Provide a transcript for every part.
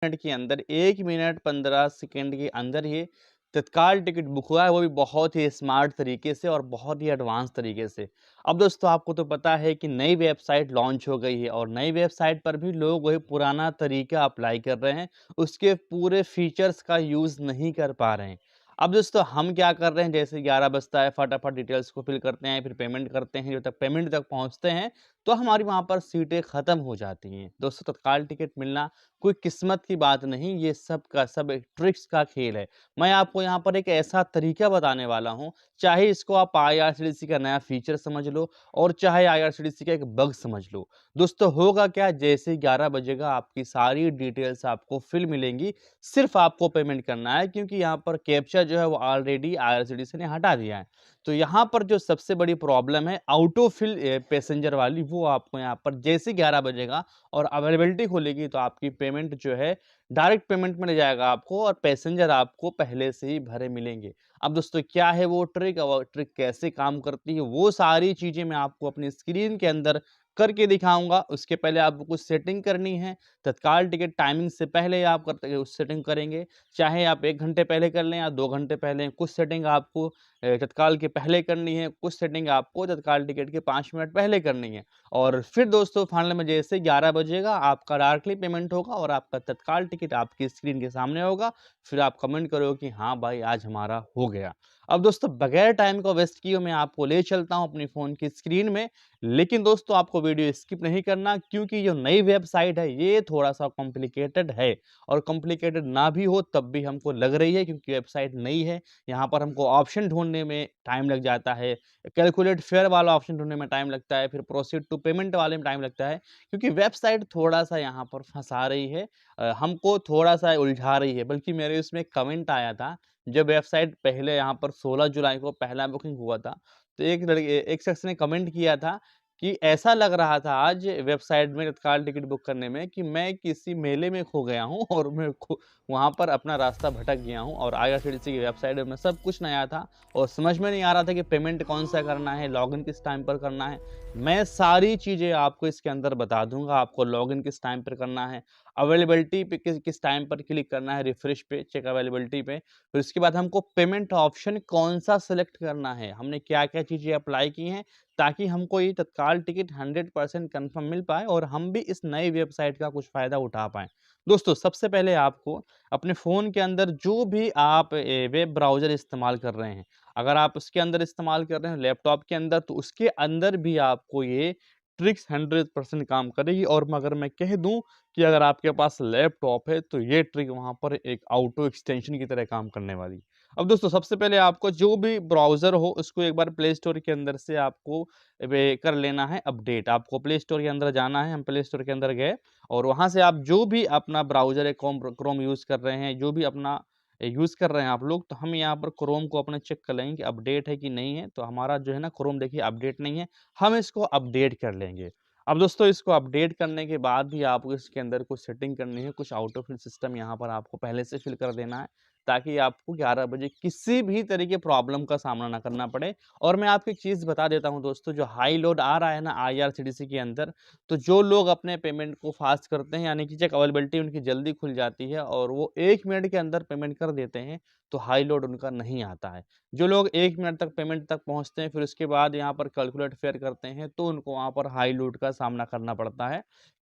Minute के अंदर 1 minute 15 second के अंदर ये तत्काल टिकट बुक हुआ है, वो भी बहुत ही स्मार्ट तरीके से और बहुत ही एडवांस तरीके से। अब दोस्तों आपको तो पता है कि नई वेबसाइट लॉन्च हो गई है और नई वेबसाइट पर भी लोग वही पुराना तरीका अप्लाई कर रहे हैं, उसके पूरे फीचर्स का यूज़ नहीं कर पा रहे हैं। अब दोस्तों हम क्या कर रहे हैं, जैसे 11 बजता है फटाफट डिटेल्स को फिल करते हैं, फिर पेमेंट करते हैं, जब तक पेमेंट तक पहुँचते हैं, तो हमारी वहाँ पर सीटें खत्म हो जाती हैं। दोस्तों तत्काल टिकट मिलना कोई किस्मत की बात नहीं, ये सब का सब एक ट्रिक्स का खेल है। मैं आपको यहाँ पर एक ऐसा तरीका बताने वाला हूँ, चाहे इसको आप आईआरसीटीसी का नया फीचर समझ लो और चाहे आईआरसीटीसी का एक बग समझ लो। दोस्तों होगा क्या, जैसे ही 11 बजेगा आपकी सारी डिटेल्स आपको फिल मिलेंगी, सिर्फ आपको पेमेंट करना है क्योंकि यहाँ पर कैप्चा जो है वो ऑलरेडी आईआरसीटीसी ने हटा दिया है। तो यहाँ पर जो सबसे बड़ी प्रॉब्लम है ऑटो फिल पैसेंजर वाली, वो आपको यहाँ पर जैसे 11 बजेगा और अवेलेबिलिटी खुलेगी तो आपकी पेमेंट जो है डायरेक्ट पेमेंट में ले जाएगा आपको और पैसेंजर आपको पहले से ही भरे मिलेंगे। अब दोस्तों क्या है वो ट्रिक और वो ट्रिक कैसे काम करती है, वो सारी चीज़ें मैं आपको अपनी स्क्रीन के अंदर करके दिखाऊँगा। उसके पहले आपको कुछ सेटिंग करनी है। तत्काल टिकट टाइमिंग से पहले आप करते उस सेटिंग करेंगे। चाहे आप 1 घंटे पहले कर लें या 2 घंटे पहले, कुछ सेटिंग आपको तत्काल के पहले करनी है, कुछ सेटिंग आपको तत्काल टिकट के 5 मिनट पहले करनी है। और फिर दोस्तों फाइनल में जैसे 11 बजेगा आपका डायरेक्टली पेमेंट होगा और आपका तत्काल टिकट आपकी स्क्रीन के सामने होगा। फिर आप कमेंट करोगे कि हाँ भाई आज हमारा हो गया। अब दोस्तों बगैर टाइम को वेस्ट किए मैं आपको ले चलता हूँ अपनी फ़ोन की स्क्रीन में। लेकिन दोस्तों आपको वीडियो स्किप नहीं करना क्योंकि जो नई वेबसाइट है ये थोड़ा-सा कॉम्प्लिकेटेड है और कॉम्प्लिकेटेड ना भी हो तब भी हमको लग रही है क्योंकि वेबसाइट नई है। यहाँ पर हमको ऑप्शन ढूँढने में टाइम लग जाता है। कैलकुलेट फेयर वाला ऑप्शन ढूँढने में टाइम लगता है, फिर प्रोसीड टू पेमेंट वाले में टाइम लगता है क्योंकि वेबसाइट थोड़ा-सा यहाँ पर फँसा रही है, हमको थोड़ा-सा उलझा रही है। बल्कि मेरे उसमें कमेंट आया था, जब वेबसाइट पहले यहाँ पर 16 जुलाई को पहला बुकिंग हुआ था, तो एक शख्स ने कमेंट किया था कि ऐसा लग रहा था आज वेबसाइट में तत्काल टिकट बुक करने में कि मैं किसी मेले में खो गया हूँ और मैं खो वहाँ पर अपना रास्ता भटक गया हूँ और आईआरसीटीसी की वेबसाइट में सब कुछ नया था और समझ में नहीं आ रहा था कि पेमेंट कौन-सा करना है, लॉगिन किस टाइम पर करना है। मैं सारी चीज़ें आपको इसके अंदर बता दूँगा, आपको लॉगिन किस टाइम पर करना है, अवेलेबिलिटी पे किस किस टाइम पर क्लिक करना है, रिफ्रेश पे, चेक अवेलेबिलिटी पे। फिर उसके बाद हमको पेमेंट ऑप्शन कौन-सा सेलेक्ट करना है, हमने क्या-क्या चीज़ें अप्लाई की हैं, ताकि हमको ये तत्काल टिकट 100% कन्फर्म मिल पाए और हम भी इस नई वेबसाइट का कुछ फ़ायदा उठा पाएँ। दोस्तों सबसे पहले आपको अपने फ़ोन के अंदर जो भी आप वेब ब्राउज़र इस्तेमाल कर रहे हैं, अगर आप उसके अंदर इस्तेमाल कर रहे हैं लैपटॉप के अंदर, तो उसके अंदर भी आपको ये ट्रिक्स 100% काम करेगी और अगर मैं कह दूँ कि अगर आपके पास लैपटॉप है, तो ये ट्रिक वहाँ पर एक ऑटो एक्सटेंशन की तरह काम करने वाली है। अब दोस्तों सबसे पहले आपको जो भी ब्राउज़र हो उसको एक बार प्ले स्टोर के अंदर से आपको वे कर लेना है अपडेट। आपको प्ले स्टोर के अंदर जाना है, हम प्ले स्टोर के अंदर गए और वहाँ से आप जो भी अपना ब्राउज़र है क्रोम यूज़ कर रहे हैं, जो भी अपना यूज़ कर रहे हैं आप लोग, तो हम यहाँ पर क्रोम को अपना चेक कर लेंगे कि अपडेट है कि नहीं है। तो हमारा जो है ना क्रोम देखिए अपडेट नहीं है, हम इसको अपडेट कर लेंगे। अब दोस्तों इसको अपडेट करने के बाद भी आपको इसके अंदर कुछ सेटिंग करनी है, कुछ ऑटो फिल सिस्टम यहाँ पर आपको पहले से फिल कर देना है, ताकि आपको 11 बजे किसी भी तरह की प्रॉब्लम का सामना ना करना पड़े। और मैं आपको एक चीज़ बता देता हूँ दोस्तों, जो हाई लोड आ रहा है ना आईआरसीटीसी के अंदर, तो जो लोग अपने पेमेंट को फ़ास्ट करते हैं, यानी कि चेक अवेलेबिलिटी उनकी जल्दी खुल जाती है और वो 1 मिनट के अंदर पेमेंट कर देते हैं, तो हाई लोड उनका नहीं आता है। जो लोग 1 मिनट तक पेमेंट तक पहुँचते हैं, फिर उसके बाद यहाँ पर कैलकुलेट फेयर करते हैं, तो उनको वहाँ पर हाई लोड का सामना करना पड़ता है।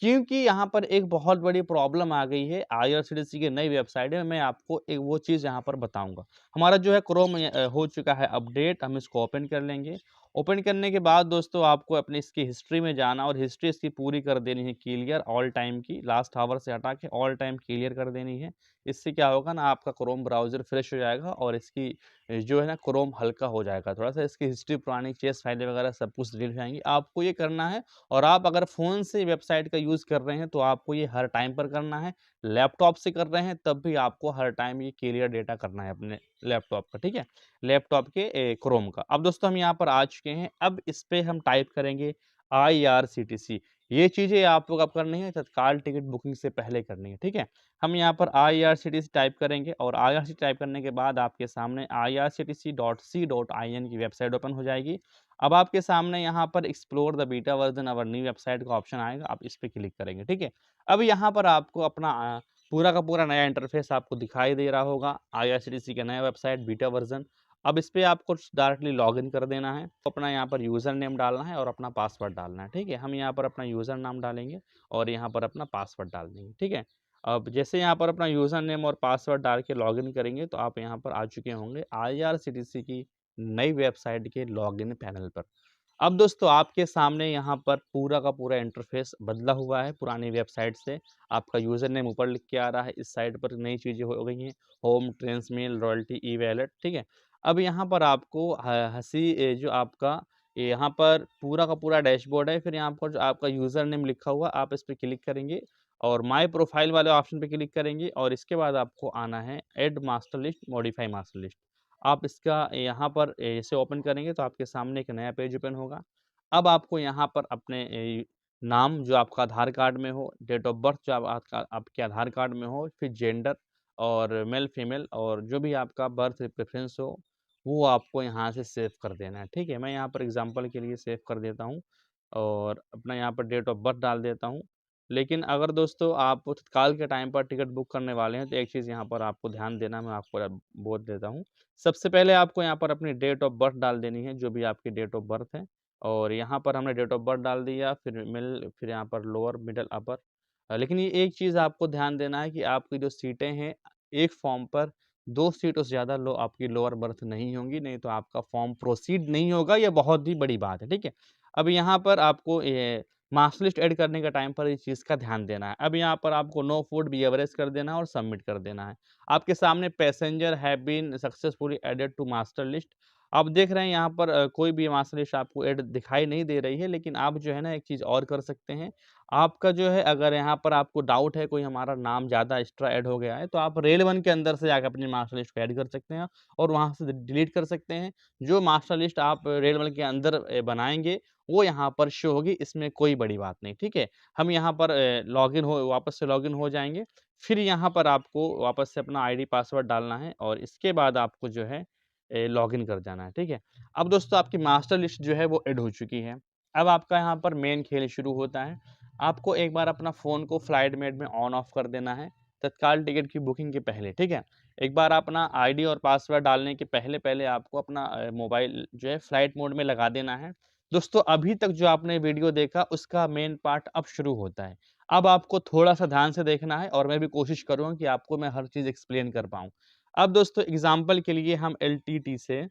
क्योंकि यहाँ पर एक बहुत बड़ी प्रॉब्लम आ गई है आईआरसीटीसी की नई वेबसाइट में, मैं आपको एक वो चीज़ यहाँ पर बताऊँगा। हमारा जो है क्रोम हो चुका है अपडेट, हम इसको ओपन कर लेंगे। ओपन करने के बाद दोस्तों आपको अपनी इसकी हिस्ट्री में जाना और हिस्ट्री इसकी पूरी कर देनी है क्लियर, ऑल टाइम की, लास्ट आवर से हटा के ऑल टाइम क्लियर कर देनी है। इससे क्या होगा ना, आपका क्रोम ब्राउज़र फ्रेश हो जाएगा और इसकी जो है ना क्रोम हल्का हो जाएगा। थोड़ा-सा इसकी हिस्ट्री पुरानी चेस फाइलें वगैरह सब कुछ डिलीट हो जाएँगी। आपको ये करना है और आप अगर फ़ोन से वेबसाइट का यूज़ कर रहे हैं, तो आपको ये हर टाइम पर करना है। लैपटॉप से कर रहे हैं, तब भी आपको हर टाइम ये क्लियर डेटा करना है अपने लैपटॉप का, ठीक है? लैपटॉप के क्रोम का। अब दोस्तों हम यहाँ पर आ चुके हैं, अब इस पे हम टाइप करेंगे आईआरसीटीसी। ये चीज़ें आपको कब करनी है? तत्काल टिकट बुकिंग से पहले करनी है, ठीक है? हम यहाँ पर आईआरसीटीसी टाइप करेंगे और आईआरसीटीसी टाइप करने के बाद आपके सामने irctc.c.in की वेबसाइट ओपन हो जाएगी। अब आपके सामने यहाँ पर explore the beta version our new website का ऑप्शन आएगा, आप इस पे क्लिक करेंगे, ठीक है? अब यहाँ पर आपको अपना पूरा का पूरा नया इंटरफेस आपको दिखाई दे रहा होगा। आईआरसीटीसी का नया वेबसाइट बीटा वर्ज़न। अब इस पे आपको डायरेक्टली लॉगिन कर देना है। अपना यहाँ पर यूज़र नेम डालना है और अपना पासवर्ड डालना है, ठीक है? हम यहाँ पर अपना यूज़र नाम डालेंगे और यहाँ पर अपना पासवर्ड डाल देंगे, ठीक है? अब जैसे यहाँ पर अपना यूज़र नेम और पासवर्ड डाल के लॉगिन करेंगे तो आप यहाँ पर आ चुके होंगे आईआरसीटीसी की नई वेबसाइट के लॉगिन पैनल पर। अब दोस्तों आपके सामने यहाँ पर पूरा का पूरा इंटरफेस बदला हुआ है पुरानी वेबसाइट से। आपका यूज़र नेम ऊपर लिख के आ रहा है, इस साइड पर नई चीज़ें हो गई हैं, होम, ट्रांसमेल, रॉयल्टी, ई-वॉलेट, ठीक है? अब यहाँ पर आपको जो आपका यहाँ पर पूरा का पूरा डैशबोर्ड है, फिर यहाँ पर जो आपका यूज़र नेम लिखा हुआ, आप इस पे क्लिक करेंगे और माय प्रोफाइल वाले ऑप्शन पे क्लिक करेंगे और इसके बाद आपको आना है add master list, modify master list. आप इसका यहाँ पर इसे ओपन करेंगे तो आपके सामने एक नया पेज ओपन होगा। अब आपको यहाँ पर अपने नाम जो आपका आधार कार्ड में हो, डेट ऑफ बर्थ जो आपका आपके आधार कार्ड में हो, फिर जेंडर और मेल फीमेल और जो भी आपका बर्थ प्रेफ़रेंस हो, वो आपको यहाँ से सेव कर देना है, ठीक है? मैं यहाँ पर एग्ज़ाम्पल के लिए सेव कर देता हूँ और अपना यहाँ पर डेट ऑफ बर्थ डाल देता हूँ। लेकिन अगर दोस्तों आप तत्काल के टाइम पर टिकट बुक करने वाले हैं, तो एक चीज़ यहाँ पर आपको ध्यान देना मैं आपको बोल देता हूँ। सबसे पहले आपको यहाँ पर अपनी डेट ऑफ बर्थ डाल देनी है, जो भी आपकी डेट ऑफ बर्थ है और यहाँ पर हमने डेट ऑफ बर्थ डाल दिया, फिर यहाँ पर लोअर, मिडल, अपर। लेकिन ये एक चीज़ आपको ध्यान देना है कि आपकी जो सीटें हैं, एक फॉर्म पर 2 सीटों से ज़्यादा आपकी लोअर बर्थ नहीं होंगी, नहीं तो आपका फॉर्म प्रोसीड नहीं होगा, ये बहुत ही बड़ी बात है, ठीक है? अब यहाँ पर आपको मार्क्स लिस्ट ऐड करने के टाइम पर इस चीज़ का ध्यान देना है। अब यहाँ पर आपको नो फूड बी एवरेज कर देना है और सबमिट कर देना है। आपके सामने passenger have been successfully added to master list. आप देख रहे हैं यहाँ पर कोई भी मास्टर लिस्ट आपको ऐड दिखाई नहीं दे रही है, लेकिन आप जो है ना एक चीज़ और कर सकते हैं। आपका जो है अगर यहाँ पर आपको डाउट है कोई हमारा नाम ज़्यादा एक्स्ट्रा ऐड हो गया है, तो आप रेल 1 के अंदर से जाके अपनी मास्टर लिस्ट को ऐड कर सकते हैं और वहाँ से डिलीट कर सकते हैं। जो मास्टर लिस्ट आप रेल 1 के अंदर बनाएँगे, वो यहाँ पर शो होगी, इसमें कोई बड़ी बात नहीं, ठीक है? हम यहाँ पर वापस से लॉगिन हो जाएँगे। फिर यहाँ पर आपको वापस से अपना आईडी पासवर्ड डालना है और इसके बाद आपको जो है लॉगिन कर जाना है, ठीक है? अब दोस्तों आपकी मास्टर लिस्ट जो है वो ऐड हो चुकी है। अब आपका यहाँ पर मेन खेल शुरू होता है। आपको एक बार अपना फ़ोन को फ्लाइट मोड में ऑन ऑफ कर देना है, तत्काल टिकट की बुकिंग के पहले, ठीक है? एक बार अपना आईडी और पासवर्ड डालने के पहले-पहले आपको अपना मोबाइल जो है फ्लाइट मोड में लगा देना है। दोस्तों अभी तक जो आपने वीडियो देखा उसका मेन पार्ट अब शुरू होता है। अब आपको थोड़ा-सा ध्यान से देखना है और मैं भी कोशिश करूँगा कि आपको मैं हर चीज़ एक्सप्लेन कर पाऊँ। अब दोस्तों एग्ज़ाम्पल के लिए हम एलटीटी से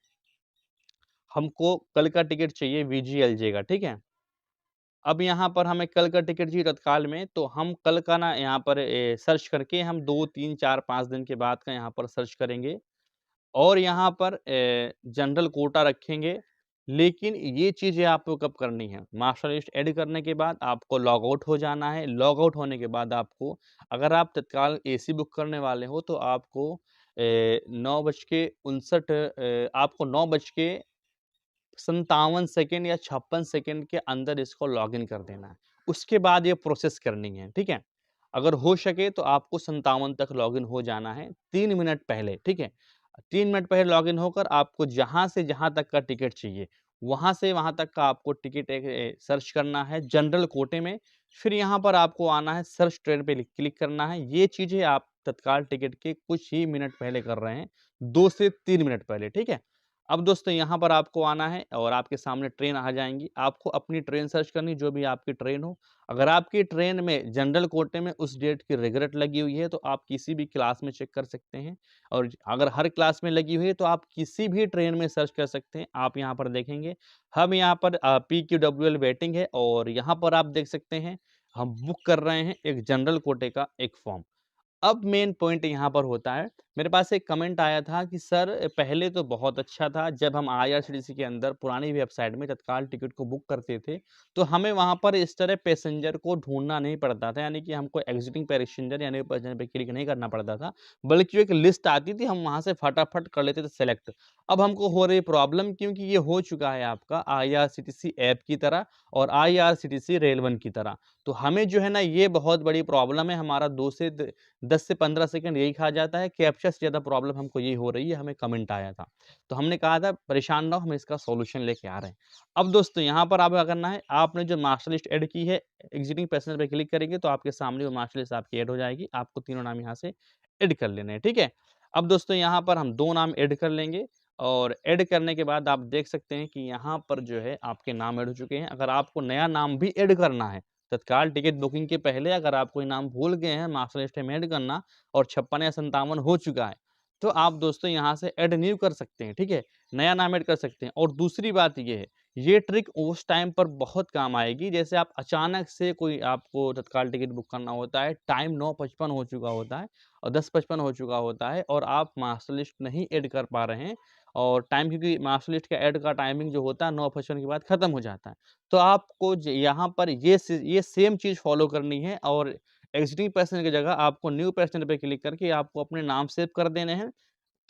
हमको कल का टिकट चाहिए वीजीएलजे का, ठीक है? अब यहाँ पर हमें कल का टिकट चाहिए तत्काल में, तो हम कल का ना यहाँ पर सर्च करके हम 2, 3, 4, 5 दिन के बाद का यहाँ पर सर्च करेंगे और यहाँ पर जनरल कोटा रखेंगे। लेकिन ये चीज़ें आपको कब करनी है? मास्टर लिस्ट ऐड करने के बाद आपको लॉग आउट हो जाना है। लॉग आउट होने के बाद आपको अगर आप तत्काल एसी बुक करने वाले हो, तो आपको 9:57 सेकंड या 56 सेकंड के अंदर इसको लॉगिन कर देना है। उसके बाद ये प्रोसेस करनी है, ठीक है? अगर हो सके तो आपको 57 तक लॉगिन हो जाना है 3 मिनट पहले, ठीक है? 3 मिनट पहले लॉगिन होकर आपको जहाँ से जहाँ तक का टिकट चाहिए, वहाँ से वहाँ तक का आपको टिकट सर्च करना है जनरल कोटे में। फिर यहाँ पर आपको आना है सर्च ट्रेन पे क्लिक करना है। ये चीज़ें आप तत्काल टिकट के कुछ ही मिनट पहले कर रहे हैं, 2 से 3 मिनट पहले, ठीक है? अब दोस्तों यहाँ पर आपको आना है और आपके सामने ट्रेन आ जाएँगी। आपको अपनी ट्रेन सर्च करनी जो भी आपकी ट्रेन हो। अगर आपकी ट्रेन में जनरल कोटे में उस डेट की रिग्रेट लगी हुई है तो आप किसी भी क्लास में चेक कर सकते हैं और अगर हर क्लास में लगी हुई है तो आप किसी भी ट्रेन में सर्च कर सकते हैं। आप यहाँ पर देखेंगे हम यहाँ पर PQWL वेटिंग है और यहाँ पर आप देख सकते हैं हम बुक कर रहे हैं एक जनरल कोटे का एक फॉर्म। अब मेन पॉइंट यहाँ पर होता है, मेरे पास एक कमेंट आया था कि सर पहले तो बहुत अच्छा था जब हम आईआरसीटीसी के अंदर पुरानी वेबसाइट में तत्काल टिकट को बुक करते थे, तो हमें वहाँ पर इस तरह पैसेंजर को ढूँढना नहीं पड़ता था, यानी कि हमको एग्ज़िटिंग पैसेंजर यानी पैसेंजर पे क्लिक नहीं करना पड़ता था, बल्कि एक लिस्ट आती थी हम वहाँ से फटाफट कर लेते थे सेलेक्ट। अब हमको हो रही प्रॉब्लम क्योंकि ये हो चुका है आपका आईआरसीटीसी ऐप की तरह और आईआरसीटीसी रेल वन की तरह। तो हमें जो है ना ये बहुत बड़ी प्रॉब्लम है, हमारा 2 से 10 से 15 सेकंड यही खा जाता है, कैप्चा हमेशा से ज़्यादा प्रॉब्लम हमको ये हो रही है, हमें कमेंट आया था। तो हमने कहा था परेशान ना हो, हम इसका सॉल्यूशन लेके आ रहे हैं। अब दोस्तों यहाँ पर आप क्या करना है, आपने जो मास्टर लिस्ट ऐड की है, एग्जिस्टिंग पैसेंजर पे क्लिक करेंगे तो आपके सामने वो मास्टर लिस्ट आपकी ऐड हो जाएगी। आपको तीनों नाम यहाँ से ऐड कर लेने हैं, ठीक है? अब दोस्तों यहाँ पर हम 2 नाम ऐड कर लेंगे और ऐड करने के बाद आप देख सकते हैं कि यहाँ पर जो है आपके नाम ऐड हो चुके हैं। अगर आपको नया नाम भी ऐड करना है, तत्काल टिकट बुकिंग के पहले अगर आप कोई नाम भूल गए हैं मास्टर लिस्ट में ऐड करना और 56 या 57 हो चुका है, तो आप दोस्तों यहाँ से ऐड न्यू कर सकते हैं, ठीक है? नया नाम ऐड कर सकते हैं और दूसरी बात ये है, ये ट्रिक उस टाइम पर बहुत काम आएगी जैसे आप अचानक से कोई आपको तत्काल टिकट बुक करना होता है, टाइम 9:55 हो चुका होता है और 10:55 हो चुका होता है और आप मास्टर लिस्ट नहीं ऐड कर पा रहे हैं और टाइम क्योंकि मास्टर लिस्ट का ऐड का टाइमिंग जो होता है 9:55 के बाद खत्म हो जाता है। तो आपको ज यहाँ पर ये सेम चीज़ फ़ॉलो करनी है और एग्ज़िस्टिंग पैसेंजर की जगह आपको न्यू पैसेंजर पे क्लिक करके आपको अपने नाम सेव कर देने हैं।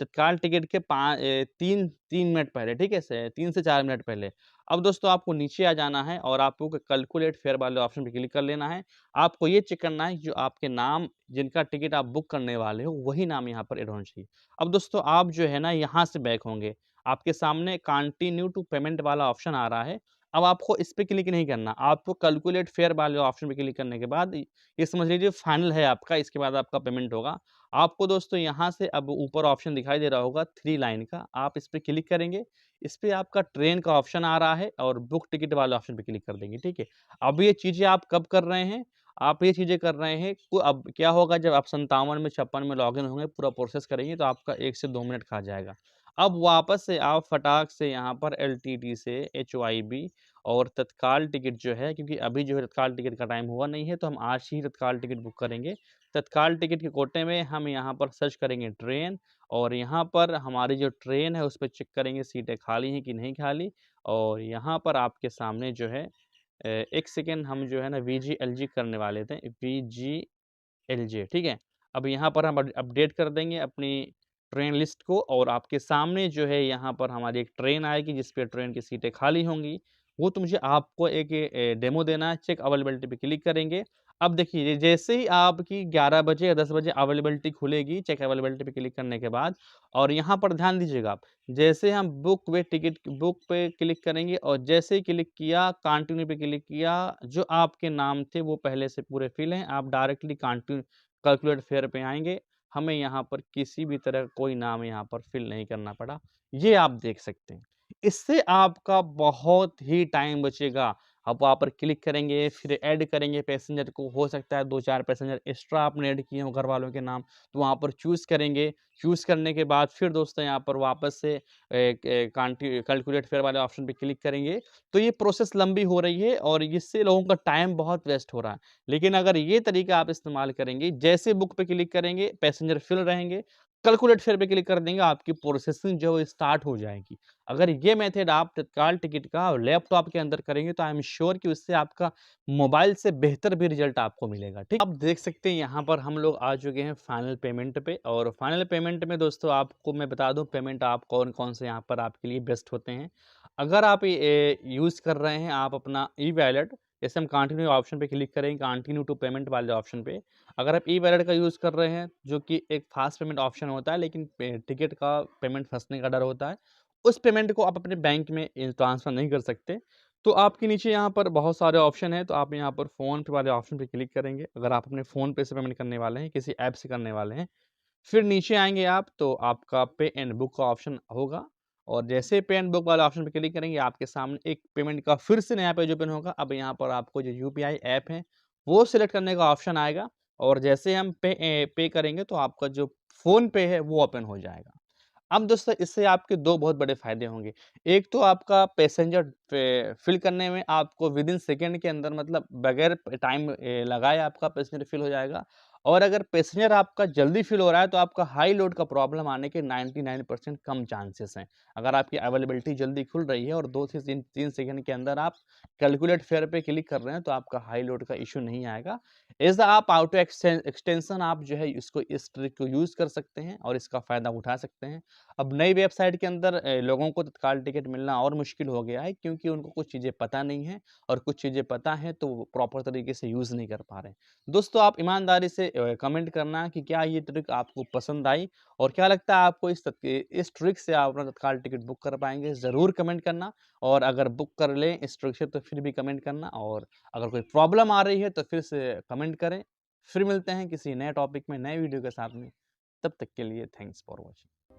तत्काल टिकट के 3 मिनट पहले, ठीक है? 3 से 4 मिनट पहले। अब दोस्तों आपको नीचे आ जाना है और आपको कैलकुलेट फेयर वाले ऑप्शन पे क्लिक कर लेना है। आपको ये चेक करना है जो आपके नाम जिनका टिकट आप बुक करने वाले हो, वही नाम यहाँ पर ऐड होना चाहिए। अब दोस्तों आप जो है ना यहाँ से बैक होंगे। आपके सामने कंटिन्यू टू पेमेंट वाला ऑप्शन आ रहा है। अब आपको इस पे क्लिक नहीं करना। आपको कैलकुलेट फेयर वाले ऑप्शन पे क्लिक करने के बाद ये समझ लीजिए फाइनल है आपका, इसके बाद आपका पेमेंट होगा। आपको दोस्तों यहाँ से अब ऊपर ऑप्शन दिखाई दे रहा होगा 3 लाइन का, आप इस पे क्लिक करेंगे। इस पे आपका ट्रेन का ऑप्शन आ रहा है और बुक टिकट वाले ऑप्शन पे क्लिक कर देंगे, ठीक है? अब ये चीज़ें आप कब कर रहे हैं? आप ये चीज़ें कर रहे हैं को अब क्या होगा जब आप 57 में 56 में लॉगिन होंगे, पूरा प्रोसेस करेंगे तो आपका 1 से 2 मिनट खा जाएगा। अब वापस से आप फटाक से यहाँ पर एलटीटी से एचवाईबी और तत्काल टिकट जो है क्योंकि अभी जो है तत्काल टिकट का टाइम हुआ नहीं है, तो हम आज ही तत्काल टिकट बुक करेंगे। तत्काल टिकट के कोटे में हम यहाँ पर सर्च करेंगे ट्रेन और यहाँ पर हमारी जो ट्रेन है उस पे चेक करेंगे सीटें खाली हैं कि नहीं खाली और यहाँ पर आपके सामने जो है 1 सेकंड हम जो है ना वीजीएलजी करने वाले थे वीजीएलजे ठीक है? अब यहाँ पर हम अपडेट कर देंगे अपनी ट्रेन लिस्ट को और आपके सामने जो है यहाँ पर हमारी एक ट्रेन आएगी जिस पे ट्रेन की सीटें खाली होंगी। वो तो मुझे आपको एक डेमो देना है, चेक अवेलेबिलिटी पे क्लिक करेंगे। अब देखिए जैसे ही आपकी 11 बजे या 10 बजे अवेलेबिलिटी खुलेगी, चेक अवेलेबिलिटी पे क्लिक करने के बाद और यहाँ पर ध्यान दीजिएगा आप, जैसे हम बुक पे क्लिक करेंगे और जैसे ही क्लिक किया, कंटिन्यू पे क्लिक किया, जो आपके नाम थे वो पहले से पूरे फिल हैं, आप डायरेक्टली कैलकुलेट फेयर पे आएँगे। हमें यहाँ पर किसी भी तरह का कोई नाम यहाँ पर फिल नहीं करना पड़ा। ये आप देख सकते हैं। इससे आपका बहुत ही टाइम बचेगा। आप वहाँ पर क्लिक करेंगे, फिर ऐड करेंगे पैसेंजर को, हो सकता है 2-4 पैसेंजर एक्स्ट्रा आपने ऐड किए हों घर वालों के नाम, तो वहाँ पर चूज़ करेंगे। चूज़ करने के बाद फिर दोस्तों यहाँ पर वापस से कैलकुलेट फेयर वाले ऑप्शन पे क्लिक करेंगे। तो ये प्रोसेस लंबी हो रही है और इससे लोगों का टाइम बहुत वेस्ट हो रहा है। लेकिन अगर ये तरीका आप इस्तेमाल करेंगे, जैसे बुक पे क्लिक करेंगे, पैसेंजर फिल रहेंगे, कैलकुलेट फेयर पे क्लिक कर देंगे, आपकी प्रोसेसिंग जो है स्टार्ट हो जाएगी। अगर ये मेथड आप तत्काल टिकट का लैपटॉप के अंदर करेंगे तो आई एम श्योर कि उससे आपका मोबाइल से बेहतर भी रिजल्ट आपको मिलेगा, ठीक? आप देख सकते हैं यहाँ पर हम लोग आ चुके हैं फाइनल पेमेंट पे और फाइनल पेमेंट में दोस्तों आपको मैं बता दूँ पेमेंट आप कौन-कौन से यहाँ पर आपके लिए बेस्ट होते हैं। अगर आप ये यूज़ कर रहे हैं आप अपना ई-वॉलेट जैसे हम कंटिन्यू ऑप्शन पे क्लिक करेंगे कंटिन्यू टू पेमेंट वाले ऑप्शन पे। अगर आप ई-वॉलेट का यूज़ कर रहे हैं जो कि एक फास्ट पेमेंट ऑप्शन होता है लेकिन टिकट का पेमेंट फँसने का डर होता है। उस पेमेंट को आप अपने बैंक में ट्रांसफ़र नहीं कर सकते। तो आपके नीचे यहाँ पर बहुत सारे ऑप्शन हैं, तो आप यहाँ पर फ़ोन पे वाले ऑप्शन पे क्लिक करेंगे। अगर आप अपने फ़ोन पे से पेमेंट करने वाले हैं, किसी ऐप से करने वाले हैं। फिर नीचे आएँगे आप तो आपका पे एंड बुक का ऑप्शन होगा और जैसे पे एंड बुक वाला ऑप्शन पे क्लिक करेंगे, आपके सामने एक पेमेंट का फिर से नया पेज ओपन होगा। अब यहाँ पर आपको जो यूपीआई ऐप है, वो सिलेक्ट करने का ऑप्शन आएगा और जैसे हम पे करेंगे तो आपका जो फ़ोन पे है, वो ओपन हो जाएगा। अब दोस्तों इससे आपके 2 बहुत बड़े फ़ायदे होंगे। एक तो आपका पैसेंजर फ़िल करने में आपको विदिन सेकंड के अंदर मतलब बगैर टाइम लगाए आपका पैसेंजर फ़िल हो जाएगा और अगर पैसेंजर आपका जल्दी फ़िल हो रहा है तो आपका हाई लोड का प्रॉब्लम आने के 99% कम चांसेस हैं। अगर आपकी अवेलेबिलिटी जल्दी खुल रही है और 2 से 3 सेकंड के अंदर आप कैलकुलेट फेयर पे क्लिक कर रहे हैं तो आपका हाई लोड का इश्यू नहीं आएगा। ऐज़ आप ऑटो एक्सटेंशन आप जो है इसको इस ट्रिक को यूज़ कर सकते हैं और इसका फ़ायदा उठा सकते हैं। अब नई वेबसाइट के अंदर लोगों को तत्काल टिकट मिलना और मुश्किल हो गया है क्योंकि उनको कुछ चीज़ें पता नहीं है और कुछ चीज़ें पता हैं तो वो प्रॉपर तरीके से यूज़ नहीं कर पा रहे हैं। दोस्तों आप ईमानदारी से कमेंट करना कि क्या ये ट्रिक आपको पसंद आई और क्या लगता है आपको इस ट्रिक से आप अपना तत्काल टिकट बुक कर पाएँगे? ज़रूर कमेंट करना और अगर बुक कर लें इस ट्रिक से तो फिर भी कमेंट करना और अगर कोई प्रॉब्लम आ रही है तो फिर से कमेंट करें। फिर मिलते हैं किसी नए टॉपिक में, नए वीडियो के साथ में। तब तक के लिए थैंक्स फॉर वॉचिंग।